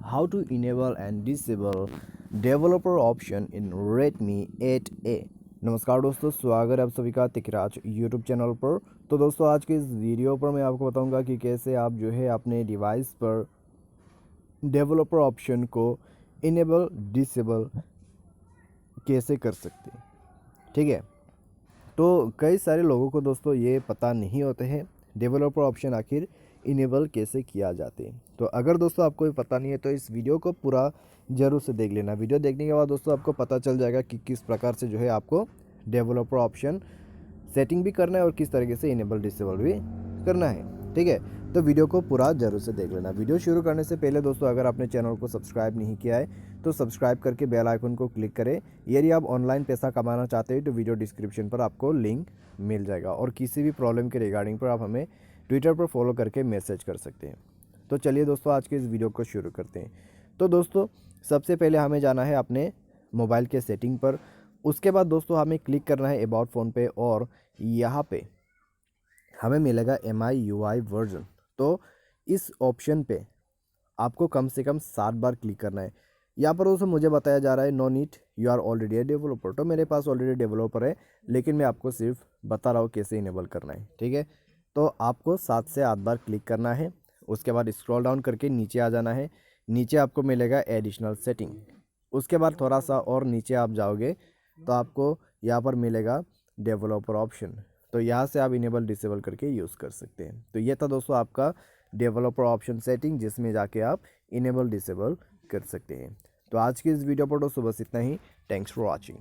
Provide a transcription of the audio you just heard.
how to enable and disable developer option in Redmi 8A। नमस्कार दोस्तों, स्वागत है आप सभी का तिकराज यूट्यूब चैनल पर। तो दोस्तों आज के इस वीडियो पर मैं आपको बताऊंगा कि कैसे आप जो है अपने डिवाइस पर डेवलपर ऑप्शन को इनेबल डिसेबल कैसे कर सकते हैं। ठीक है, तो कई सारे लोगों को दोस्तों ये पता नहीं होते हैं डेवलपर ऑप्शन आखिर इनेबल कैसे किया जाते हैं। तो अगर दोस्तों आपको ये पता नहीं है तो इस वीडियो को पूरा ज़रूर से देख लेना। वीडियो देखने के बाद दोस्तों आपको पता चल जाएगा कि किस प्रकार से जो है आपको डेवलपर ऑप्शन सेटिंग भी करना है और किस तरीके से इनेबल डिसेबल भी करना है। ठीक है, तो वीडियो को पूरा जरूर से देख लेना। वीडियो शुरू करने से पहले दोस्तों अगर आपने चैनल को सब्सक्राइब नहीं किया है तो सब्सक्राइब करके बेल आइकन को क्लिक करें। यदि आप ऑनलाइन पैसा कमाना चाहते हैं तो वीडियो डिस्क्रिप्शन पर आपको लिंक मिल जाएगा और किसी भी प्रॉब्लम के रिगार्डिंग पर आप हमें ट्विटर पर फॉलो करके मैसेज कर सकते हैं। तो चलिए दोस्तों आज के इस वीडियो को शुरू करते हैं। तो दोस्तों सबसे पहले हमें जाना है अपने मोबाइल के सेटिंग पर। उसके बाद दोस्तों हमें क्लिक करना है अबाउट फ़ोन पे और यहाँ पे हमें मिलेगा MIUI वर्जन। तो इस ऑप्शन पे आपको कम से कम 7 बार क्लिक करना है। यहाँ पर दोस्तों मुझे बताया जा रहा है no need you are already a developer. तो मेरे पास ऑलरेडी डेवलपर है, लेकिन मैं आपको सिर्फ बता रहा हूँ कैसे इनेबल करना है। ठीक है, तो आपको 7 से 8 बार क्लिक करना है। उसके बाद स्क्रॉल डाउन करके नीचे आ जाना है। नीचे आपको मिलेगा एडिशनल सेटिंग। उसके बाद थोड़ा सा और नीचे आप जाओगे तो आपको यहाँ पर मिलेगा डेवलपर ऑप्शन। तो यहाँ से आप इनेबल डिसेबल करके यूज़ कर सकते हैं। तो ये था दोस्तों आपका डेवलपर ऑप्शन सेटिंग, जिसमें जाके आप इनेबल डिसेबल कर सकते हैं। तो आज की इस वीडियो पर दोस्तों बस इतना ही। Thanks for watching.